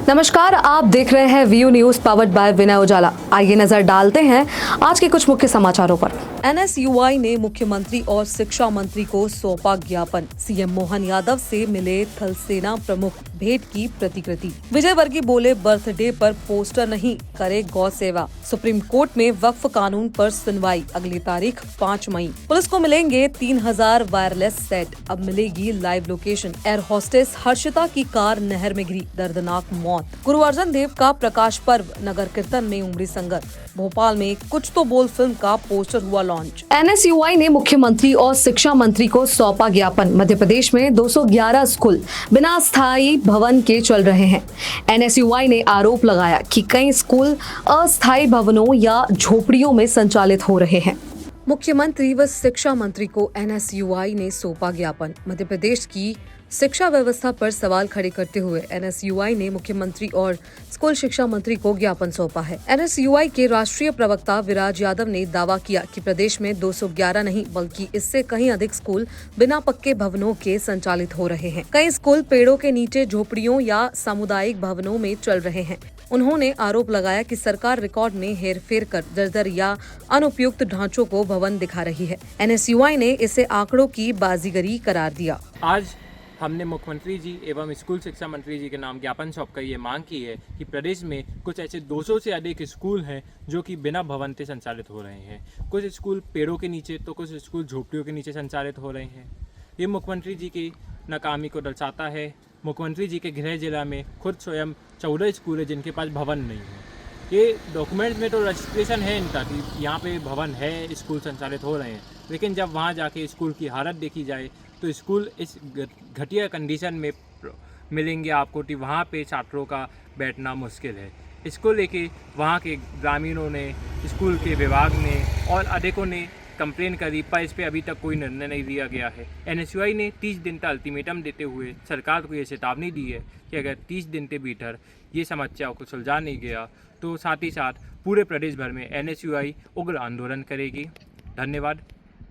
नमस्कार, आप देख रहे हैं व्यू न्यूज पावर्ड बाय विनय उजाला। आइए नजर डालते हैं आज के कुछ मुख्य समाचारों पर। एनएसयूआई ने मुख्यमंत्री और शिक्षा मंत्री को सौंपा ज्ञापन। सीएम मोहन यादव से मिले थल सेना प्रमुख, भेंट की प्रतिकृति। विजयवर्गीय बोले, बर्थडे पर पोस्टर नहीं, करे गौ सेवा। सुप्रीम कोर्ट में वक्फ कानून पर सुनवाई, अगली तारीख 5 मई। पुलिस को मिलेंगे 3000 वायरलेस सेट, अब मिलेगी live location. Air hostess Harshita की कार नहर में गिरी, दर्दनाक मौत। गुरु अर्जन देव का प्रकाश पर्व, नगर कीर्तन में उमड़ी संगत। भोपाल में कुछ तो बोल फिल्म का पोस्टर हुआ लॉन्च। एनएसयूआई ने मुख्यमंत्री और शिक्षा मंत्री को सौंपा ज्ञापन। मध्य प्रदेश में 211 स्कूल बिना स्थायी भवन के चल रहे हैं। एनएसयूआई ने आरोप लगाया कि कई स्कूल अस्थायी भवनों या झोपड़ियों में संचालित हो रहे हैं। मुख्यमंत्री व शिक्षा मंत्री को एनएसयूआई ने सौंपा ज्ञापन। मध्य प्रदेश की शिक्षा व्यवस्था पर सवाल खड़े करते हुए एनएसयूआई ने मुख्यमंत्री और स्कूल शिक्षा मंत्री को ज्ञापन सौंपा है। एनएसयूआई के राष्ट्रीय प्रवक्ता विराज यादव ने दावा किया कि प्रदेश में 211 नहीं बल्कि इससे कहीं अधिक स्कूल बिना पक्के भवनों के संचालित हो रहे हैं। कई स्कूल पेड़ों के नीचे, झोपड़ियों या सामुदायिक भवनों में चल रहे हैं। उन्होंने आरोप लगाया कि सरकार रिकॉर्ड में हेरफेर कर जर्जर या अनुपयुक्त ढांचों को भवन दिखा रही है। एनएसयूआई ने इसे आंकड़ों की बाजीगरी करार दिया। आज हमने मुख्यमंत्री जी एवं स्कूल शिक्षा मंत्री जी के नाम ज्ञापन सौंपकर ये मांग की है कि प्रदेश में कुछ ऐसे 200 से अधिक स्कूल हैं जो कि बिना भवन के संचालित हो रहे हैं। कुछ स्कूल पेड़ों के नीचे तो कुछ स्कूल झोपड़ियों के नीचे संचालित हो रहे हैं। ये मुख्यमंत्री जी की नाकामी को दर्शाता है। मुख्यमंत्री जी के गृह जिला में खुद स्वयं 14 स्कूल है जिनके पास भवन नहीं है। ये डॉक्यूमेंट में तो रजिस्ट्रेशन है इनका कि यहाँ पे भवन है, स्कूल संचालित हो रहे हैं, लेकिन जब वहाँ जाके स्कूल की हालत देखी जाए तो स्कूल इस घटिया कंडीशन में मिलेंगे आपको कि वहाँ पे छात्रों का बैठना मुश्किल है। इसको लेके वहाँ के ग्रामीणों ने, स्कूल के विभाग ने और अधिकों ने कंप्लेन करी, पर इस पर अभी तक कोई निर्णय नहीं लिया गया है। एनएसयूआई ने 30 दिन का अल्टीमेटम देते हुए सरकार को ये चेतावनी दी है कि अगर 30 दिन के भीतर ये समस्या को सुलझा नहीं गया तो साथ ही साथ पूरे प्रदेश भर में एनएसयूआई उग्र आंदोलन करेगी। धन्यवाद।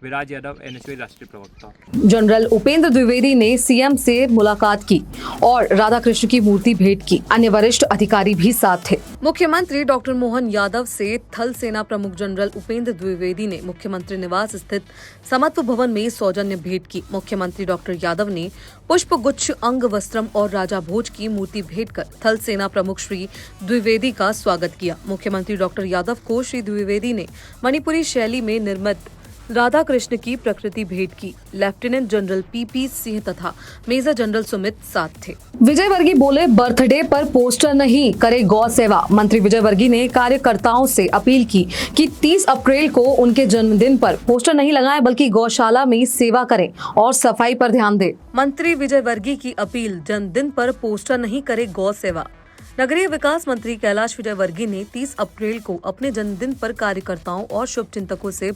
विराज यादव, एनएसयूआई राष्ट्रीय प्रवक्ता। जनरल उपेंद्र द्विवेदी ने सीएम से मुलाकात की और राधा कृष्ण की मूर्ति भेंट की। अन्य वरिष्ठ अधिकारी भी साथ थे। मुख्यमंत्री डॉक्टर मोहन यादव से थल सेना प्रमुख जनरल उपेंद्र द्विवेदी ने मुख्यमंत्री निवास स्थित समत्व भवन में सौजन्य भेंट की। मुख्यमंत्री डॉक्टर यादव ने पुष्प गुच्छ, अंग वस्त्रम और राजा भोज की मूर्ति भेंट कर थल सेना प्रमुख श्री द्विवेदी का स्वागत किया। मुख्यमंत्री डॉक्टर यादव को श्री द्विवेदी ने मणिपुरी शैली में निर्मित राधा कृष्ण की प्रकृति भेंट की। लेफ्टिनेंट जनरल पीपी सिंह तथा मेजर जनरल सुमित साथ थे। विजयवर्गीय बोले, बर्थडे पर पोस्टर नहीं, करे गौ सेवा। मंत्री विजयवर्गीय ने कार्यकर्ताओं से अपील की कि 30 अप्रैल को उनके जन्मदिन पर पोस्टर नहीं लगाएं बल्कि गौशाला में सेवा करें और सफाई पर ध्यान दें। मंत्री विजयवर्गीय की अपील, जन्मदिन पर पोस्टर नहीं, करे गौ सेवा। नगरीय विकास मंत्री कैलाश विजयवर्गीय ने 30 अप्रैल को अपने जन्मदिन पर कार्यकर्ताओं और शुभचिंतकों से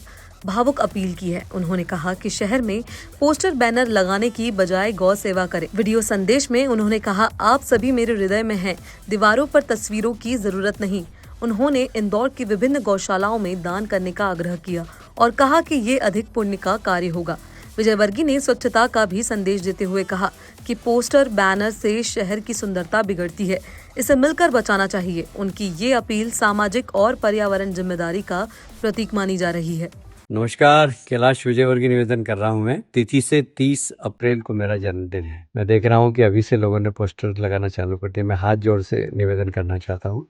भावुक अपील की है। उन्होंने कहा कि शहर में पोस्टर बैनर लगाने की बजाय गौ सेवा करें। वीडियो संदेश में उन्होंने कहा, आप सभी मेरे हृदय में हैं, दीवारों पर तस्वीरों की जरूरत नहीं। उन्होंने इंदौर की विभिन्न गौशालाओं में दान करने का आग्रह किया और कहा कि ये अधिक पुण्य का कार्य होगा। विजयवर्गीय ने स्वच्छता का भी संदेश देते हुए कहा कि पोस्टर बैनर से शहर की सुंदरता बिगड़ती है, इसे मिलकर बचाना चाहिए। उनकी ये अपील सामाजिक और पर्यावरण जिम्मेदारी का प्रतीक मानी जा रही है। नमस्कार, कैलाश विजयवर्गीय निवेदन कर रहा हूं मैं। तिथि से 30 अप्रैल को मेरा जन्मदिन है। मैं देख रहा हूं कि अभी से लोगों ने पोस्टर लगाना चालू कर दिया। मैं हाथ जोड़ से निवेदन करना चाहता हूं,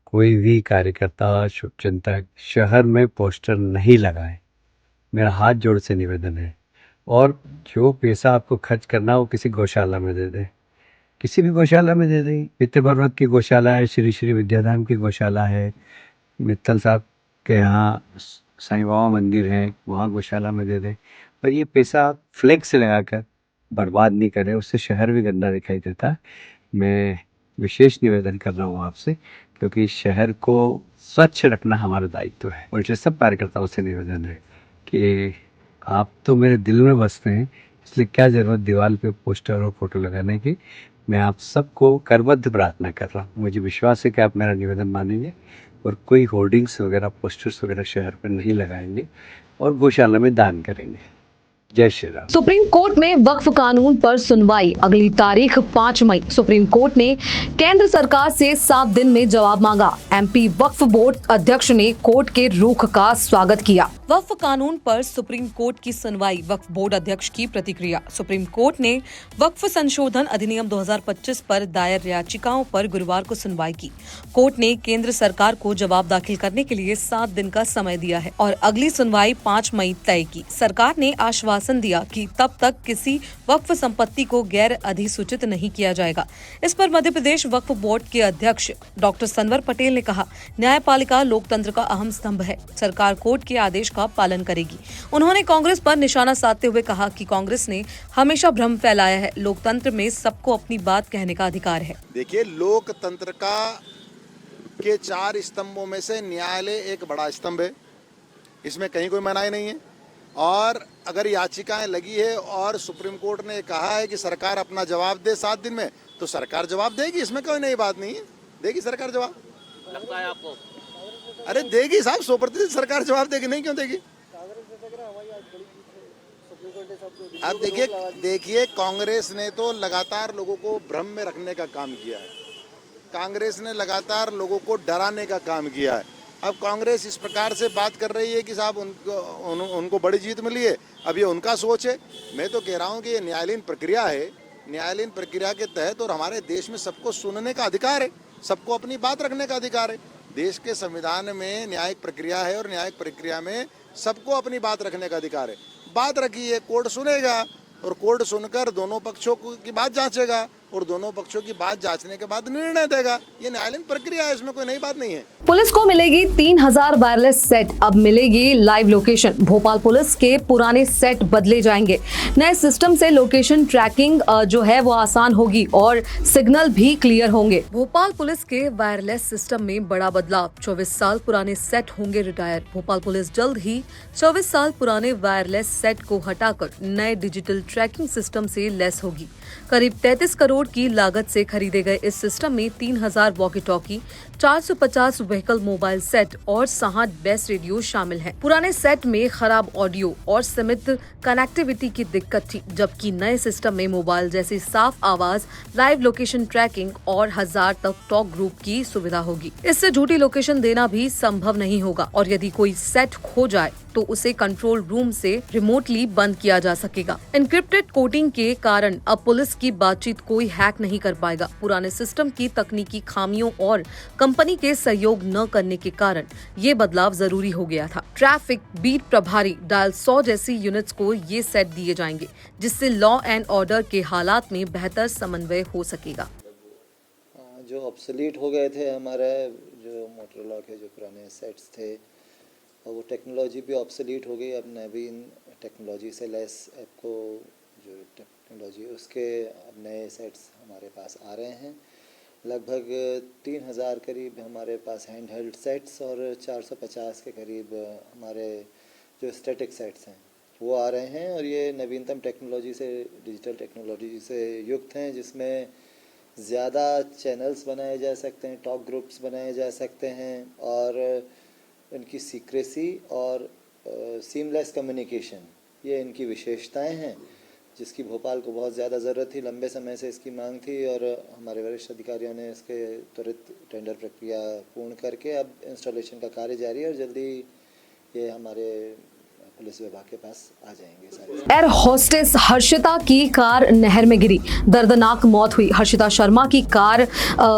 कोई भी कार्यकर्ता, शुभचिंतक शहर में पोस्टर नहीं लगाए। मेरा हाथ जोड़ से निवेदन है। और जो पैसा आपको खर्च करना हो किसी गौशाला में दे दें, किसी भी गौशाला में दे दें। पितृपर्वत की गौशाला है, श्री श्री विद्याधाम की गौशाला है, मित्तल साहब के यहाँ साईं बाबा मंदिर है, वहाँ गौशाला में दे दें। पर ये पैसा फ्लेक्स से लगाकर बर्बाद नहीं करें, उससे शहर भी गंदा दिखाई देता है। मैं विशेष निवेदन कर रहा हूँ आपसे, क्योंकि शहर को स्वच्छ रखना हमारा दायित्व है। और इसलिए सब कार्यकर्ताओं से निवेदन है कि आप तो मेरे दिल में बसते हैं, इसलिए क्या ज़रूरत दीवार पे पोस्टर और फोटो लगाने की। मैं आप सबको करबद्ध प्रार्थना कर रहा हूँ। मुझे विश्वास है कि आप मेरा निवेदन मानेंगे और कोई होर्डिंग्स वगैरह, पोस्टर्स वगैरह शहर पर नहीं लगाएंगे और गौशाला में दान करेंगे। जय श्री राम। सुप्रीम कोर्ट में वक्फ कानून पर सुनवाई, अगली तारीख 5 मई। सुप्रीम कोर्ट ने केंद्र सरकार से 7 दिन में जवाब मांगा। एमपी वक्फ बोर्ड अध्यक्ष ने कोर्ट के रुख का स्वागत किया। वक्फ कानून पर सुप्रीम कोर्ट की सुनवाई, वक्फ बोर्ड अध्यक्ष की प्रतिक्रिया। सुप्रीम कोर्ट ने वक्फ संशोधन अधिनियम 2025 पर दायर याचिकाओं पर गुरुवार को सुनवाई की। कोर्ट ने केंद्र सरकार को जवाब दाखिल करने के लिए 7 दिन का समय दिया है और अगली सुनवाई 5 मई तय की। सरकार ने आश्वासन दिया कि तब तक किसी वक्फ संपत्ति को गैर अधिसूचित नहीं किया जाएगा। इस पर मध्य प्रदेश वक्फ बोर्ड के अध्यक्ष डॉक्टर सनवर पटेल ने कहा, न्यायपालिका लोकतंत्र का अहम स्तंभ है, सरकार कोर्ट के आदेश का पालन करेगी। उन्होंने कांग्रेस पर निशाना साधते हुए कहा कि कांग्रेस ने हमेशा भ्रम फैलाया है, लोकतंत्र में सबको अपनी बात कहने का अधिकार है। देखिए, लोकतंत्र के 4 स्तंभों में से न्यायालय एक बड़ा स्तंभ है, इसमें कहीं कोई मनाही नहीं है। और अगर याचिकाएं लगी है और सुप्रीम कोर्ट ने कहा है कि सरकार अपना जवाब दे 7 दिन में, तो सरकार जवाब देगी, इसमें कोई नई बात नहीं है। देगी सरकार जवाब, लगता है आपको? अरे देगी साहब, 100% सरकार जवाब देगी, नहीं क्यों देगी। अब देखिए कांग्रेस ने तो लगातार लोगों को भ्रम में रखने का काम किया है, कांग्रेस ने लगातार लोगों को डराने का काम किया है। अब कांग्रेस इस प्रकार से बात कर रही है कि साहब उनको बड़ी जीत मिली है, अब ये उनका सोच है। मैं तो कह रहा हूँ कि ये न्यायालयीन प्रक्रिया है, न्यायालयीन प्रक्रिया के तहत और हमारे देश में सबको सुनने का अधिकार है, सबको अपनी बात रखने का अधिकार है। देश के संविधान में न्यायिक प्रक्रिया है और न्यायिक प्रक्रिया में सबको अपनी बात रखने का अधिकार है। बात रखी है, कोर्ट सुनेगा और कोर्ट सुनकर दोनों पक्षों की बात जांचेगा और दोनों पक्षों की बात जांचने के बाद निर्णय देगा। ये न्यायालयीन प्रक्रिया है, इसमें कोई नई बात नहीं है। पुलिस को मिलेगी 3000 वायरलेस सेट, अब मिलेगी लाइव लोकेशन। भोपाल पुलिस के पुराने सेट बदले जाएंगे। नए सिस्टम से लोकेशन ट्रैकिंग जो है वो आसान होगी और सिग्नल भी क्लियर होंगे। भोपाल पुलिस के वायरलेस सिस्टम में बड़ा बदलाव, 24 साल पुराने सेट होंगे रिटायर। भोपाल पुलिस जल्द ही 24 साल पुराने वायरलेस सेट को हटाकर नए डिजिटल ट्रैकिंग सिस्टम से लैस होगी। करीब 33 करोड़ की लागत से खरीदे गए इस सिस्टम में 3000 walkie talkie, 450 vehicle mobile set और 60 बेस रेडियो शामिल हैं। पुराने सेट में खराब ऑडियो और सीमित कनेक्टिविटी की दिक्कत थी, जबकि नए सिस्टम में मोबाइल जैसी साफ आवाज, लाइव लोकेशन ट्रैकिंग और 1000 तक टॉक ग्रुप की सुविधा होगी। इससे झूठी लोकेशन देना भी संभव नहीं होगा और यदि कोई सेट खो जाए तो उसे कंट्रोल रूम से रिमोटली बंद किया जा सकेगा। एन्क्रिप्टेड कोडिंग के कारण अब पुलिस की बातचीत कोई हैक नहीं कर पाएगा। पुराने सिस्टम की तकनीकी खामियों और कंपनी के सहयोग न करने के कारण ये बदलाव जरूरी हो गया था। ट्रैफिक बीट प्रभारी डायल 100 जैसी यूनिट्स को ये सेट दिए जाएंगे, जिससे लॉ एंड ऑर्डर के हालात में बेहतर समन्वय हो सकेगा। जो ऑब्सोलीट हो गए थे हमारे जो मोटरोला के जो पुराने सेट्स थे, और वो टेक्नोलॉजी भी ऑब्सोलीट हो गई। अब नवीन टेक्नोलॉजी से लैस आपको जो टेक्नोलॉजी उसके अब नए सेट्स हमारे पास आ रहे हैं। लगभग 3000 करीब हमारे पास हैंड हेल्ड सेट्स और 450 के करीब हमारे जो स्टैटिक सेट्स हैं वो आ रहे हैं। और ये नवीनतम टेक्नोलॉजी से, डिजिटल टेक्नोलॉजी से युक्त हैं, जिसमें ज़्यादा चैनल्स बनाए जा सकते हैं, टॉक ग्रुप्स बनाए जा सकते हैं और इनकी सीक्रेसी और सीमलेस कम्युनिकेशन, ये इनकी विशेषताएं हैं, जिसकी भोपाल को बहुत ज़्यादा ज़रूरत थी। लंबे समय से इसकी मांग थी और हमारे वरिष्ठ अधिकारियों ने इसके त्वरित टेंडर प्रक्रिया पूर्ण करके अब इंस्टॉलेशन का कार्य जारी है और जल्दी ये हमारे पुलिस विभाग के पास आ जाएंगे सारे। एयर होस्टेस हर्षिता की कार नहर में गिरी, दर्दनाक मौत हुई। हर्षिता शर्मा की कार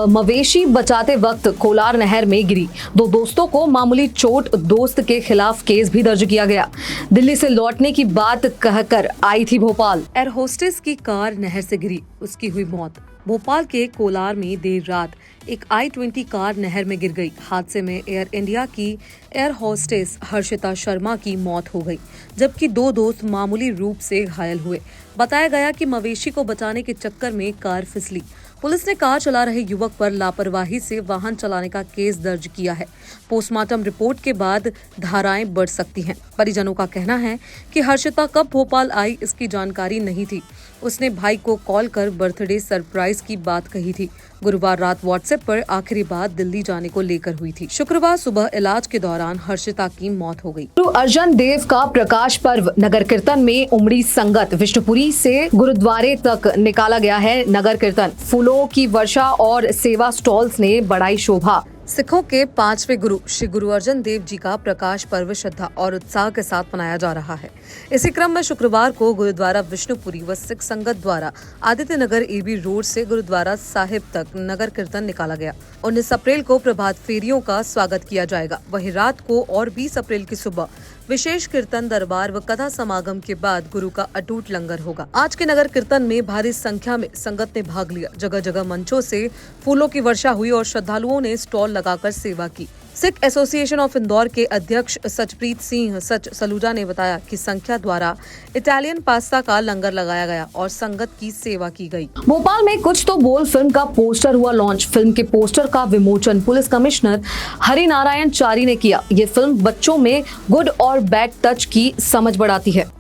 मवेशी बचाते वक्त कोलार नहर में गिरी। 2 दोस्तों को मामूली चोट, दोस्त के खिलाफ केस भी दर्ज किया गया। दिल्ली से लौटने की बात कहकर आई थी भोपाल। एयर होस्टेस की कार नहर से गिरी, उसकी हुई मौत। भोपाल के कोलार में देर रात एक i-20 कार नहर में गिर गई। हादसे में एयर इंडिया की एयर होस्टेस हर्षिता शर्मा की मौत हो गई, जबकि 2 दोस्त मामूली रूप से घायल हुए। बताया गया कि मवेशी को बचाने के चक्कर में कार फिसली। पुलिस ने कार चला रहे युवक पर लापरवाही से वाहन चलाने का केस दर्ज किया है। पोस्टमार्टम रिपोर्ट के बाद धाराएं बढ़ सकती हैं। परिजनों का कहना है कि हर्षिता कब भोपाल आई इसकी जानकारी नहीं थी। उसने भाई को कॉल कर बर्थडे सरप्राइज की बात कही थी। गुरुवार रात व्हाट्सएप पर आखिरी बात दिल्ली जाने को लेकर हुई थी। शुक्रवार सुबह इलाज के दौरान हर्षिता की मौत हो गई। गुरु अर्जन देव का प्रकाश पर्व नगर कीर्तन में उमड़ी संगत। विष्णुपुरी से गुरुद्वारे तक निकाला गया है नगर कीर्तन। फूलों की वर्षा और सेवा स्टॉल्स ने बढ़ाई शोभा। सिखों के 5वें गुरु श्री गुरु अर्जन देव जी का प्रकाश पर्व श्रद्धा और उत्साह के साथ मनाया जा रहा है। इसी क्रम में शुक्रवार को गुरुद्वारा विष्णुपुरी व सिख संगत द्वारा आदित्य नगर एबी रोड से गुरुद्वारा साहिब तक नगर कीर्तन निकाला गया। 19 अप्रैल को प्रभात फेरियों का स्वागत किया जाएगा। वहीं रात को और 20 अप्रैल की सुबह विशेष कीर्तन दरबार व कथा समागम के बाद गुरु का अटूट लंगर होगा। आज के नगर कीर्तन में भारी संख्या में संगत ने भाग लिया। जगह जगह मंचों से फूलों की वर्षा हुई और श्रद्धालुओं ने स्टॉल लगाकर सेवा की। सिख एसोसिएशन ऑफ इंदौर के अध्यक्ष सचप्रीत सिंह सच सलूजा ने बताया कि संख्या द्वारा इटालियन पास्ता का लंगर लगाया गया और संगत की सेवा की गई। भोपाल में कुछ तो बोल फिल्म का पोस्टर हुआ लॉन्च। फिल्म के पोस्टर का विमोचन पुलिस कमिश्नर हरिनारायण चारी ने किया। ये फिल्म बच्चों में गुड और बैड टच की समझ बढ़ाती है।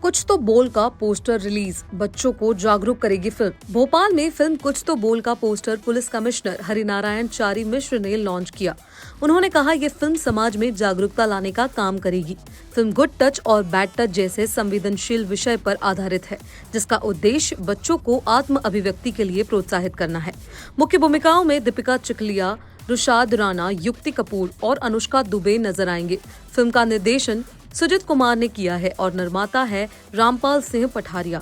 कुछ तो बोल का पोस्टर रिलीज, बच्चों को जागरूक करेगी फिल्म। भोपाल में फिल्म कुछ तो बोल का poster police commissioner Harinarayan Chari मिश्र ने लॉन्च किया। उन्होंने कहा ये फिल्म समाज में जागरूकता लाने का काम करेगी। फिल्म गुड टच और बैड टच जैसे संवेदनशील विषय पर आधारित है, जिसका उद्देश्य बच्चों को आत्म अभिव्यक्ति के लिए प्रोत्साहित करना है। मुख्य भूमिकाओं में दीपिका चिखलिया, रुशाद राणा, युक्ति कपूर और अनुष्का दुबे नजर आएंगे। फिल्म का निर्देशन सुजित कुमार ने किया है और निर्माता है रामपाल सिंह पठारिया।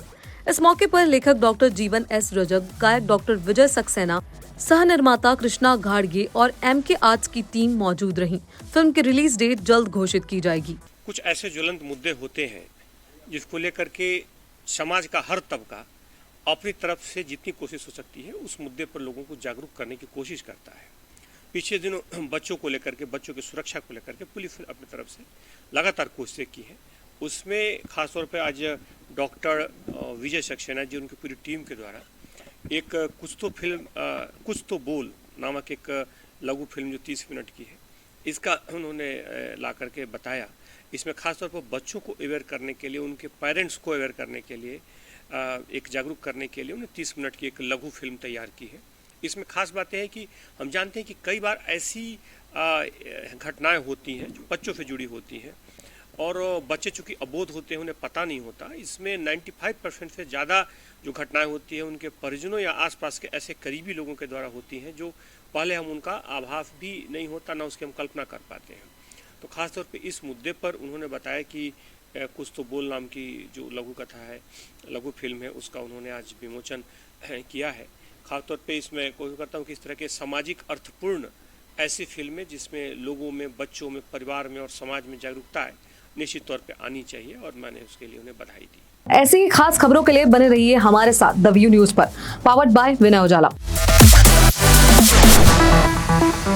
इस मौके पर लेखक डॉक्टर जीवन एस रजक, गायक डॉक्टर विजय सक्सेना, सह निर्माता कृष्णा घाड़गे और MK आर्ट्स की टीम मौजूद रही। फिल्म की रिलीज डेट जल्द घोषित की जाएगी। कुछ ऐसे ज्वलंत मुद्दे होते हैं जिसको लेकर के समाज का हर तबका अपनी तरफ से जितनी कोशिश हो सकती है उस मुद्दे पर लोगों को जागरूक करने की कोशिश करता है। पिछले दिनों बच्चों को लेकर के, बच्चों की सुरक्षा को लेकर के पुलिस ने अपनी तरफ से लगातार कोशिशें की है। उसमें खासतौर पे आज डॉक्टर विजय सक्सेना जी, उनकी पूरी टीम के द्वारा एक कुछ तो बोल नामक एक लघु फिल्म जो 30 मिनट की है, इसका उन्होंने ला करके बताया। इसमें खासतौर पर बच्चों को अवेयर करने के लिए, उनके पेरेंट्स को अवेयर करने के लिए, एक जागरूक करने के लिए उन्होंने 30 मिनट की एक लघु फिल्म तैयार की है। इसमें खास बात यह है कि हम जानते हैं कि कई बार ऐसी घटनाएं होती हैं जो बच्चों से जुड़ी होती हैं और बच्चे चूँकि अबोध होते हैं, उन्हें पता नहीं होता। इसमें 95% से ज़्यादा जो घटनाएं होती हैं उनके परिजनों या आसपास के ऐसे करीबी लोगों के द्वारा होती हैं जो पहले हम उनका आभास भी नहीं होता, ना उसकी हम कल्पना कर पाते हैं। तो ख़ासतौर पे इस मुद्दे पर उन्होंने बताया कि कुछ तो बोल नाम की जो लघु कथा है, लघु फिल्म है, उसका उन्होंने आज विमोचन किया है। खासतौर पे इसमें कोशिश करता हूँ कि इस तरह के सामाजिक अर्थपूर्ण ऐसी फिल्में जिसमें लोगों में, बच्चों में, परिवार में और समाज में जागरूकता है, निश्चित तौर पे आनी चाहिए और मैंने उसके लिए उन्हें बधाई दी। ऐसी खास खबरों के लिए बने रहिए हमारे साथ द व्यू न्यूज पर, पावर्ड बाय विनय उजाला।